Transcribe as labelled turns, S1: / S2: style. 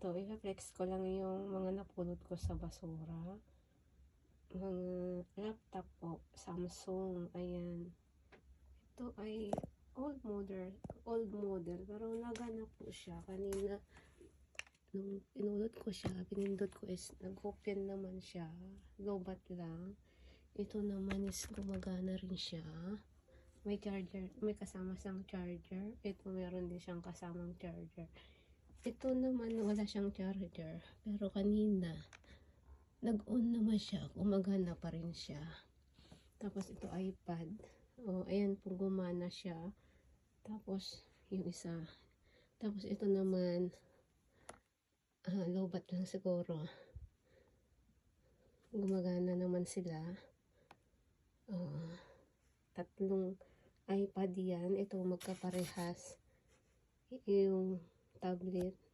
S1: Ito, i-flex ko lang yung mga napulot ko sa basura. Mga laptop po, Samsung, ayan. Ito ay old model, pero nagana po siya. Kanina, nung pinulot ko siya, pinindot ko is nag-open naman siya. Lobat lang. Ito naman is gumagana rin siya. May charger, may kasama siyang charger. Ito meron din siyang kasamang charger. Ito naman wala siyang charger, pero kanina nag-on naman siya, gumagana pa rin siya. Tapos ito iPad, ayan po, gumana siya. Tapos yung isa, tapos ito naman lowbat lang siguro, gumagana naman sila. Tatlong iPad yan, ito magkaparehas. Yung tablet